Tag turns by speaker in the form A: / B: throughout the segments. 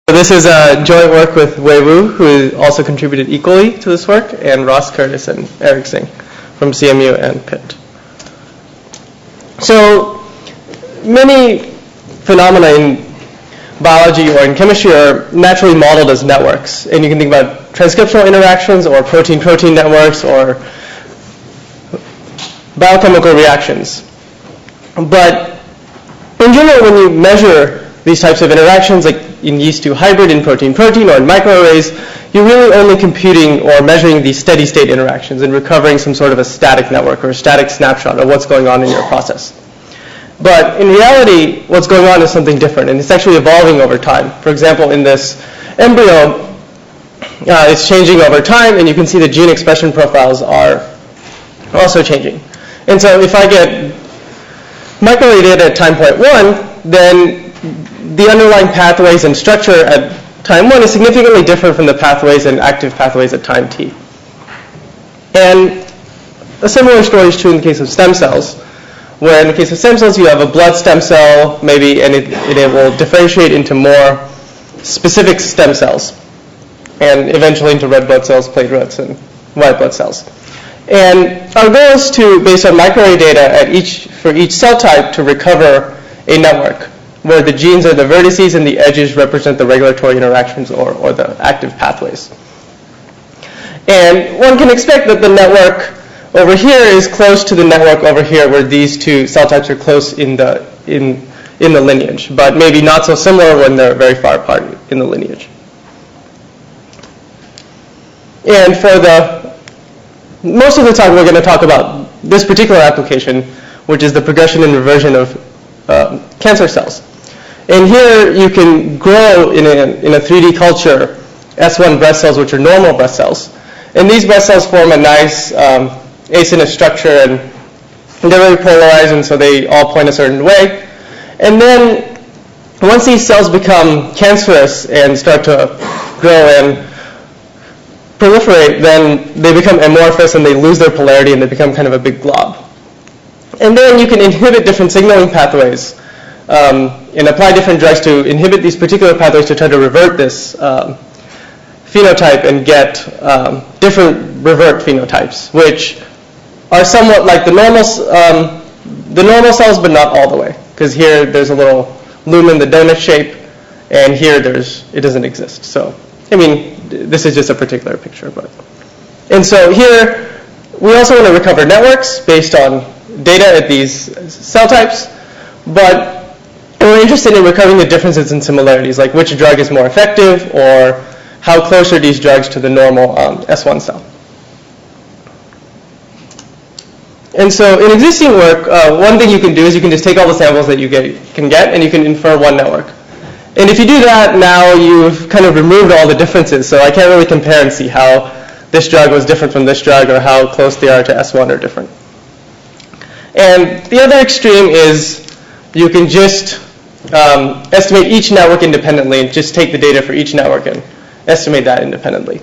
A: So this is a joint work with Wei Wu, who also contributed equally to this work, and Ross Curtis and Eric Singh from CMU and Pitt. So many phenomena in biology or in chemistry are naturally modeled as networks. And you can think about transcriptional interactions or protein-protein networks or biochemical reactions. But in general, when you measure these types of interactions, like in yeast to hybrid, in protein-protein, or in microarrays, you're really only computing or measuring these steady-state interactions and recovering some sort of a static network or a static snapshot of what's going on in your process. But in reality, what's going on is something different, and it's actually evolving over time. For example, in this embryo, it's changing over time, and you can see the gene expression profiles are also changing. And so if I get microarray data at time point 1, then the underlying pathways and structure at time 1 is significantly different from the pathways and active pathways at time t. And a similar story is true in the case of stem cells, where in the case of stem cells you have a blood stem cell maybe, and it will differentiate into more specific stem cells, and eventually into red blood cells, platelets, and white blood cells. And our goal is to, based on microarray data for each cell type, to recover a network where the genes are the vertices and the edges represent the regulatory interactions or the active pathways. And one can expect that the network over here is close to the network over here, where these two cell types are close in the lineage, but maybe not so similar when they're very far apart in the lineage. And for most of the time, we're going to talk about this particular application, which is the progression and reversion of cancer cells. And here you can grow in a 3D culture S1 breast cells, which are normal breast cells. And these breast cells form a nice acinous structure, and they're very polarized, and so they all point a certain way. And then once these cells become cancerous and start to grow and proliferate, then they become amorphous and they lose their polarity and they become kind of a big glob. And then you can inhibit different signaling pathways and apply different drugs to inhibit these particular pathways to try to revert this phenotype and get different revert phenotypes, which are somewhat like the normal cells, but not all the way. Because here there's a little lumen, the donut shape, and here it doesn't exist. So, I mean, this is just a particular picture. And so here, we also want to recover networks based on data at these cell types, but we're interested in recovering the differences in similarities, like which drug is more effective or how close are these drugs to the normal S1 cell. And so in existing work, one thing you can do is you can just take all the samples that you can get and you can infer one network. And if you do that, now you've kind of removed all the differences, so I can't really compare and see how this drug was different from this drug or how close they are to S1 or different. And the other extreme is you can just estimate each network independently and just take the data for each network and estimate that independently.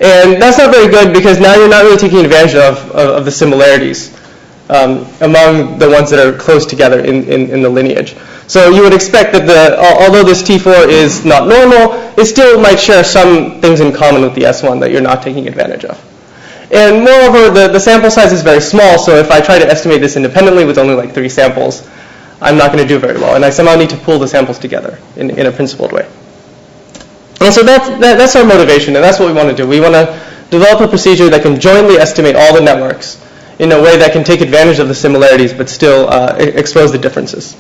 A: And that's not very good because now you're not really taking advantage of the similarities among the ones that are close together in the lineage. So you would expect that although this T4 is not normal, it still might share some things in common with the S1 that you're not taking advantage of. And moreover, the sample size is very small, so if I try to estimate this independently with only like 3 samples, I'm not going to do very well, and I somehow need to pull the samples together in a principled way. And so that's our motivation, and that's what we want to do. We want to develop a procedure that can jointly estimate all the networks in a way that can take advantage of the similarities but still expose the differences.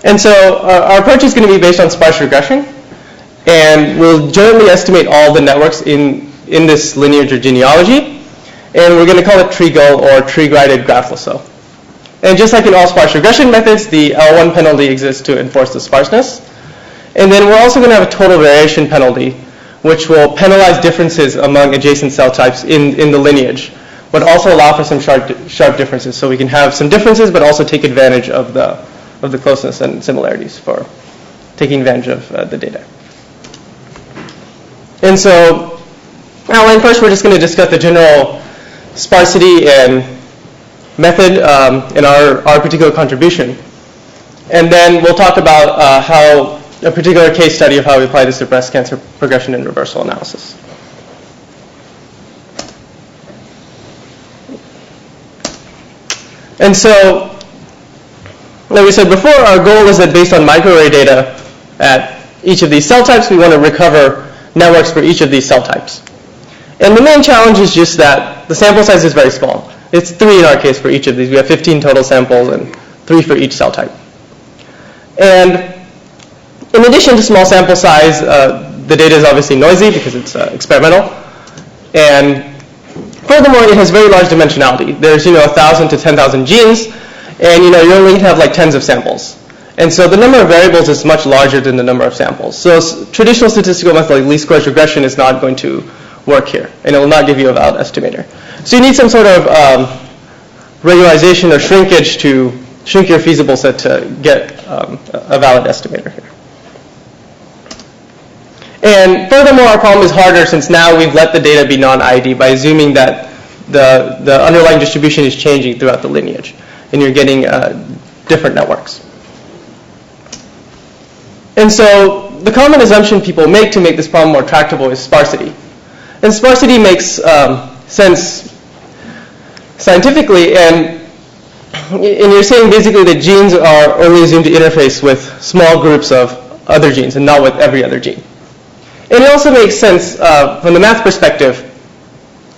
A: And so our approach is going to be based on sparse regression, and we'll jointly estimate all the networks in this lineage or genealogy, and we're going to call it TREEGL or tree-guided graph LASSO. And just like in all sparse regression methods, the L1 penalty exists to enforce the sparseness. And then we're also going to have a total variation penalty, which will penalize differences among adjacent cell types in the lineage, but also allow for some sharp differences. So we can have some differences, but also take advantage of the closeness and similarities for taking advantage of the data. And so, outline first, we're just going to discuss the general sparsity and method in our particular contribution. And then we'll talk about how a particular case study of how we apply this to breast cancer progression and reversal analysis. And so, like we said before, our goal is that based on microarray data at each of these cell types, we want to recover networks for each of these cell types. And the main challenge is just that the sample size is very small. It's 3 in our case for each of these. We have 15 total samples and 3 for each cell type. And in addition to small sample size, the data is obviously noisy because it's experimental. And furthermore, it has very large dimensionality. There's 1,000 to 10,000 genes, and you only have like tens of samples. And so the number of variables is much larger than the number of samples. So traditional statistical method like least squares regression is not going to work here, and it will not give you a valid estimator. So you need some sort of regularization or shrinkage to shrink your feasible set to get a valid estimator here. And furthermore, our problem is harder since now we've let the data be non-ID by assuming that the underlying distribution is changing throughout the lineage, and you're getting different networks. And so the common assumption people make to make this problem more tractable is sparsity. And sparsity makes sense scientifically, and you're saying basically that genes are only assumed to interface with small groups of other genes and not with every other gene. And it also makes sense from the math perspective.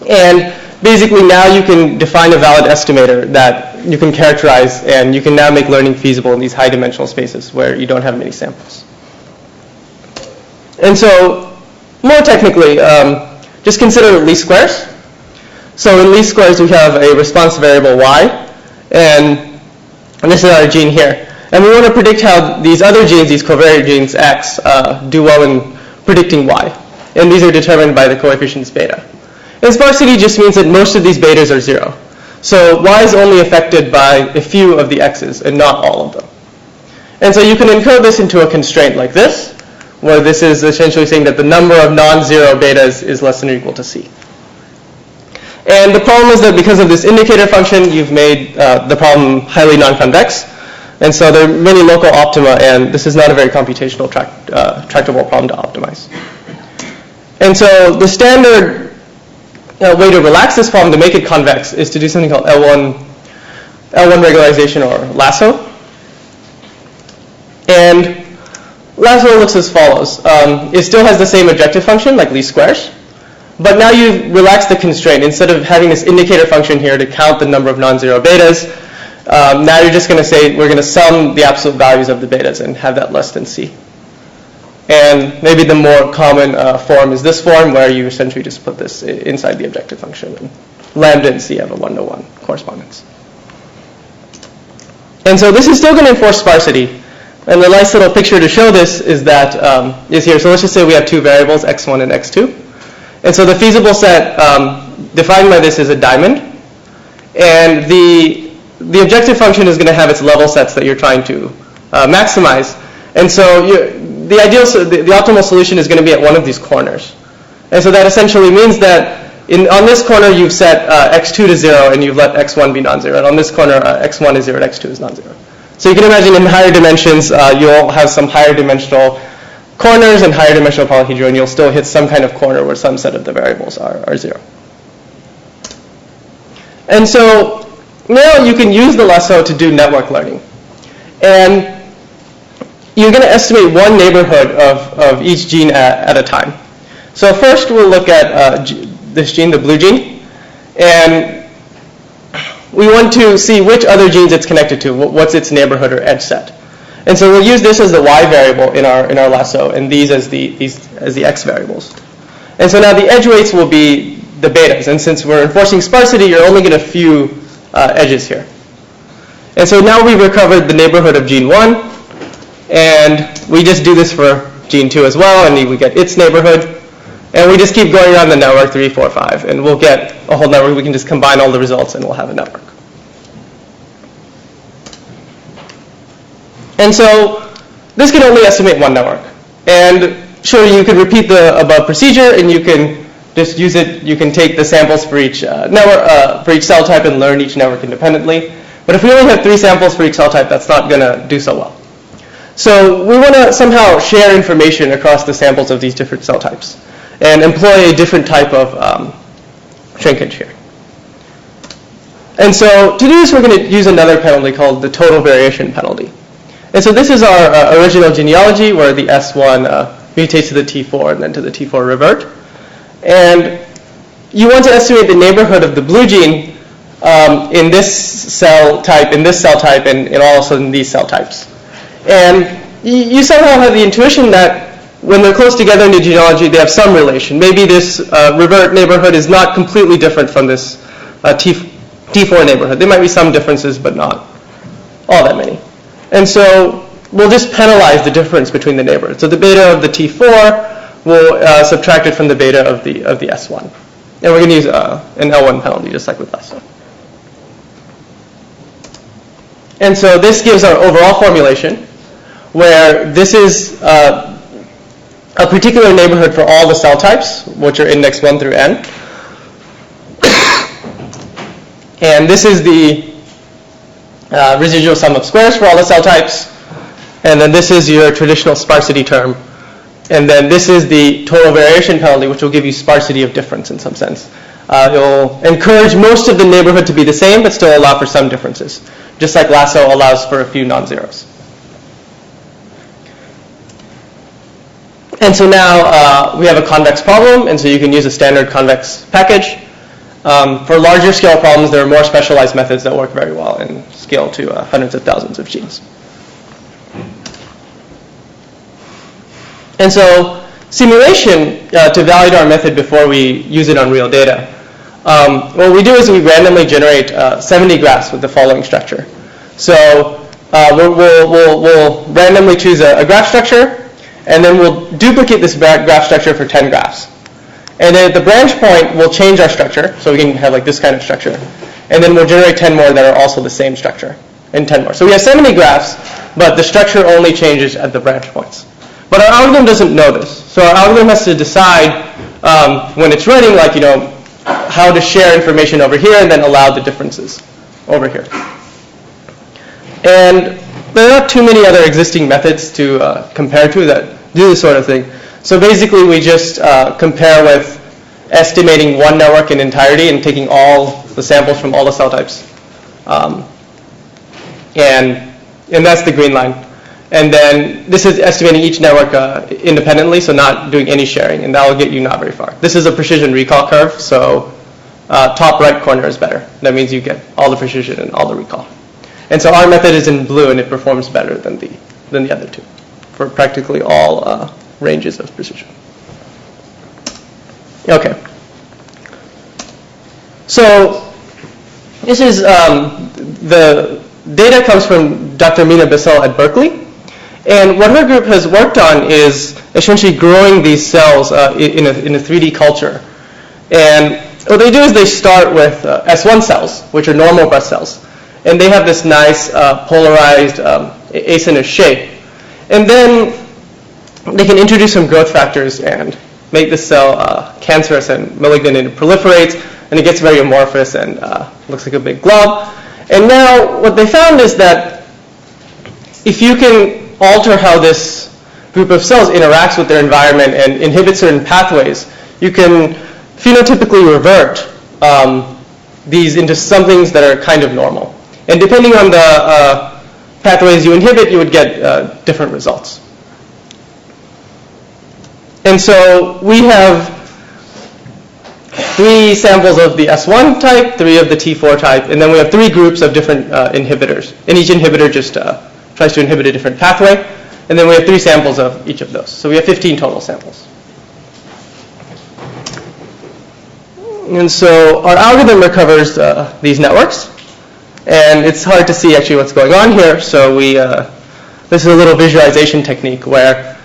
A: And basically now you can define a valid estimator that you can characterize, and you can now make learning feasible in these high dimensional spaces where you don't have many samples. And so more technically, just consider least squares. So in least squares we have a response variable y, and this is our gene here. And we want to predict how these other genes, these covariate genes x, do well in predicting y. And these are determined by the coefficients beta. And sparsity just means that most of these betas are 0. So y is only affected by a few of the x's and not all of them. And so you can encode this into a constraint like this, where this is essentially saying that the number of non-zero betas is less than or equal to c. And the problem is that because of this indicator function, you've made the problem highly non-convex. And so there are many local optima, and this is not a very computational tractable problem to optimize. And so the standard way to relax this problem to make it convex is to do something called L1 regularization, or LASSO. And LASSO looks as follows. It still has the same objective function, like least squares. But now you've relaxed the constraint. Instead of having this indicator function here to count the number of non-zero betas, now you're just going to say we're going to sum the absolute values of the betas and have that less than c. And maybe the more common form is this form, where you essentially just put this inside the objective function. And lambda and c have a 1-to-1 correspondence. And so this is still going to enforce sparsity. And the nice little picture to show this is that is here. So let's just say we have 2 variables, x1 and x2. And so the feasible set defined by this is a diamond. And the objective function is going to have its level sets that you're trying to maximize. And so the optimal solution is going to be at one of these corners. And so that essentially means that on this corner you've set x2 to 0 and you've let x1 be non-zero. And on this corner x1 is 0 and x2 is non-zero. So you can imagine in higher dimensions you'll have some higher dimensional corners and higher dimensional polyhedron, and you'll still hit some kind of corner where some set of the variables are 0. And so now you can use the LASSO to do network learning. And you're going to estimate one neighborhood of each gene at a time. So first we'll look at this gene, the blue gene. And we want to see which other genes it's connected to, what's its neighborhood or edge set. And so we'll use this as the y variable in our LASSO, and these as the x variables. And so now the edge weights will be the betas. And since we're enforcing sparsity, you're only going to a few edges here. And so now we've recovered the neighborhood of gene 1, and we just do this for gene 2 as well, and we get its neighborhood. And we just keep going around the network 3, 4, 5, and we'll get a whole network. We can just combine all the results, and we'll have a network. And so this can only estimate one network. And sure, you can repeat the above procedure, and you can just use it. You can take the samples for each network, for each cell type, and learn each network independently. But if we only have 3 samples for each cell type, that's not going to do so well. So we want to somehow share information across the samples of these different cell types and employ a different type of shrinkage here. And so to do this, we're going to use another penalty called the total variation penalty. And so this is our original genealogy where the S1 mutates to the T4 and then to the T4 revert. And you want to estimate the neighborhood of the blue gene in this cell type, and also in these cell types. And you somehow have the intuition that when they're close together in the genealogy, they have some relation. Maybe this revert neighborhood is not completely different from this T4 neighborhood. There might be some differences, but not all that many. And so we'll just penalize the difference between the neighborhoods. So the beta of the T4, we'll subtract it from the beta of the S1. And we're going to use an L1 penalty, just like with LASSO. And so this gives our overall formulation, where this is a particular neighborhood for all the cell types, which are indexed 1 through n. And this is the residual sum of squares for all the cell types. And then this is your traditional sparsity term. And then this is the total variation penalty, which will give you sparsity of difference in some sense. You'll encourage most of the neighborhood to be the same, but still allow for some differences, just like LASSO allows for a few non-zeros. And so now we have a convex problem, and so you can use a standard convex package. For larger scale problems, there are more specialized methods that work very well and scale to hundreds of thousands of genes. And so simulation, to validate our method before we use it on real data, what we do is we randomly generate 70 graphs with the following structure. So we'll randomly choose a graph structure, and then we'll duplicate this graph structure for 10 graphs. And then at the branch point, we'll change our structure, so we can have like this kind of structure. And then we'll generate 10 more that are also the same structure, and 10 more. So we have 70 graphs, but the structure only changes at the branch points. But our algorithm doesn't know this. So our algorithm has to decide when it's running, like, how to share information over here and then allow the differences over here. And there are not too many other existing methods to compare to that do this sort of thing. So basically, we just compare with estimating one network in entirety and taking all the samples from all the cell types. And that's the green line. And then this is estimating each network independently, so not doing any sharing, and that will get you not very far. This is a precision recall curve, so top right corner is better. That means you get all the precision and all the recall. And so our method is in blue, and it performs better than the other two for practically all ranges of precision. Okay. So this is the data comes from Dr. Mina Bissell at Berkeley. And what her group has worked on is essentially growing these cells in a 3D culture. And what they do is they start with S1 cells, which are normal breast cells. And they have this nice polarized acinous shape. And then they can introduce some growth factors and make the cell cancerous and malignant, and it proliferates, and it gets very amorphous and looks like a big glob. And now what they found is that if you can alter how this group of cells interacts with their environment and inhibit certain pathways, you can phenotypically revert these into some things that are kind of normal. And depending on the pathways you inhibit, you would get different results. And so we have 3 samples of the S1 type, 3 of the T4 type, and then we have 3 groups of different inhibitors. And each inhibitor just tries to inhibit a different pathway. And then we have 3 samples of each of those. So we have 15 total samples. And so our algorithm recovers these networks. And it's hard to see actually what's going on here. So this is a little visualization technique where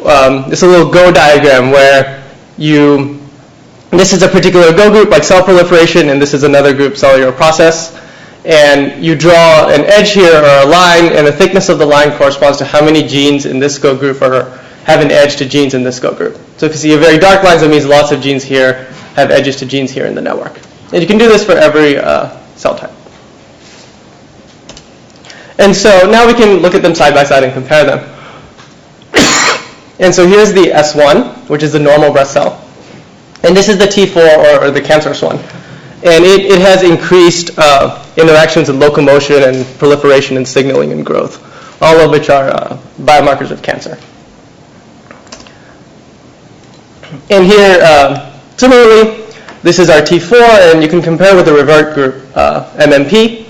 A: it's a little Go diagram where this is a particular Go group like cell proliferation, and this is another group, cellular process. And you draw an edge here or a line, and the thickness of the line corresponds to how many genes in this Go group have an edge to genes in this Go group. So if you see a very dark line, that means lots of genes here have edges to genes here in the network. And you can do this for every cell type. And so now we can look at them side by side and compare them. And so here's the S1, which is the normal breast cell. And this is the T4, or the cancerous one. And it has increased interactions with locomotion and proliferation and signaling and growth, all of which are biomarkers of cancer. And here, similarly, this is our T4, and you can compare with the revert group, MMP.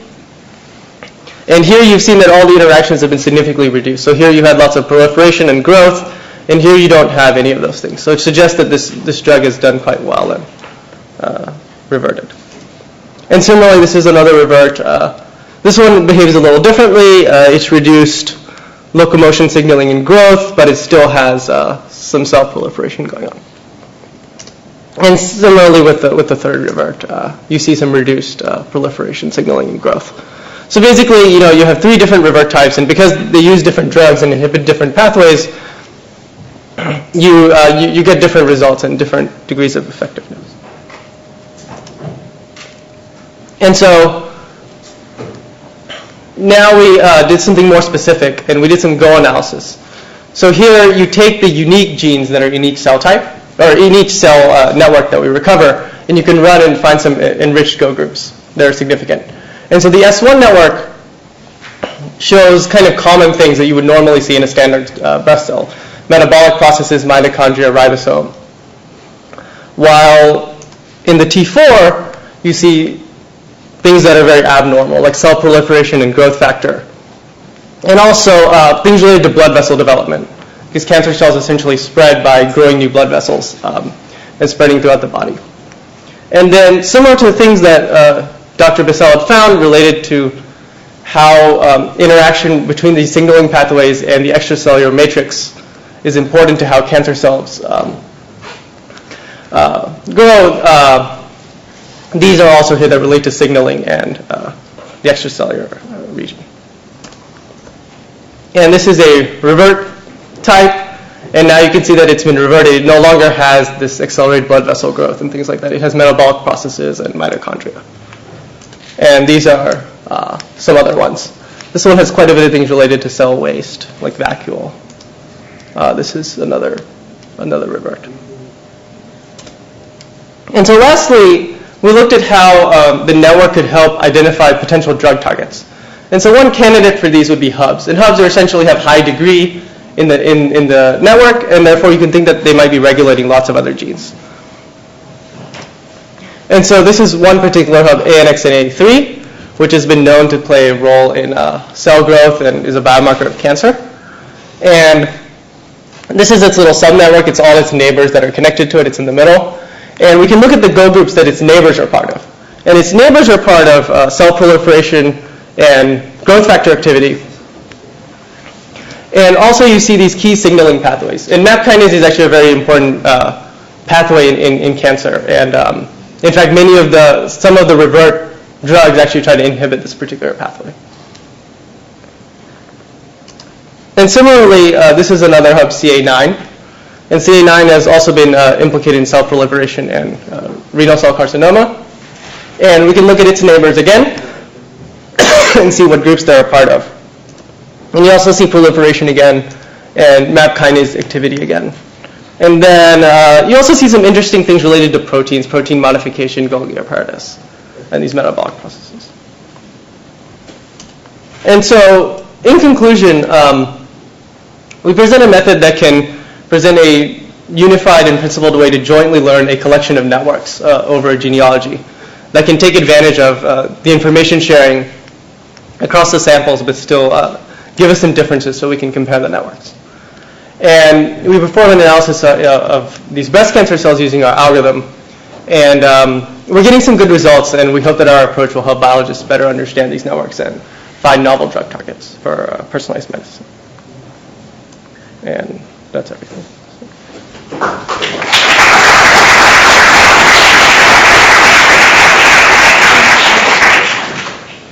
A: And here you've seen that all the interactions have been significantly reduced. So here you had lots of proliferation and growth, and here you don't have any of those things. So it suggests that this drug is done quite well and reverted. And similarly, this is another revert. This one behaves a little differently. It's reduced locomotion, signaling, and growth, but it still has some cell proliferation going on. And similarly with the third revert, you see some reduced proliferation, signaling, and growth. So basically, you have 3 different revert types, and because they use different drugs and inhibit different pathways, you get different results and different degrees of effectiveness. And so now we did something more specific, and we did some Go analysis. So here you take the unique genes that are in each cell type, or in each cell network that we recover, and you can run and find some enriched Go groups that are significant. And so the S1 network shows kind of common things that you would normally see in a standard breast cell: metabolic processes, mitochondria, ribosome. While in the T4, you see things that are very abnormal, like cell proliferation and growth factor. And also things related to blood vessel development, because cancer cells essentially spread by growing new blood vessels and spreading throughout the body. And then similar to the things that Dr. Bissell had found related to how interaction between these signaling pathways and the extracellular matrix is important to how cancer cells grow. These are also here that relate to signaling and the extracellular region. And this is a revert type, and now you can see that it's been reverted. It no longer has this accelerated blood vessel growth and things like that. It has metabolic processes and mitochondria. And these are some other ones. This one has quite a bit of things related to cell waste, like vacuole. This is another revert. And so lastly, we looked at how the network could help identify potential drug targets. And so one candidate for these would be hubs. And hubs are essentially have high degree in the network, and therefore you can think that they might be regulating lots of other genes. And so this is one particular hub, ANXNA3, which has been known to play a role in cell growth and is a biomarker of cancer. And this is its little subnetwork. It's all its neighbors that are connected to it. It's in the middle. And we can look at the Go groups that its neighbors are part of. And its neighbors are part of cell proliferation and growth factor activity. And also you see these key signaling pathways. And MAP kinase is actually a very important pathway in cancer. And in fact, some of the revert drugs actually try to inhibit this particular pathway. And similarly, this is another hub, CA9. And CA9 has also been implicated in cell proliferation and renal cell carcinoma. And we can look at its neighbors again and see what groups they're a part of. And you also see proliferation again and MAP kinase activity again. And then you also see some interesting things related to proteins, protein modification, Golgi apparatus, and these metabolic processes. And so, in conclusion, we present a method that can present a unified and principled way to jointly learn a collection of networks over a genealogy that can take advantage of the information sharing across the samples, but still give us some differences so we can compare the networks. And we perform an analysis of these breast cancer cells using our algorithm. And we're getting some good results, and we hope that our approach will help biologists better understand these networks and find novel drug targets for personalized medicine. And that's everything.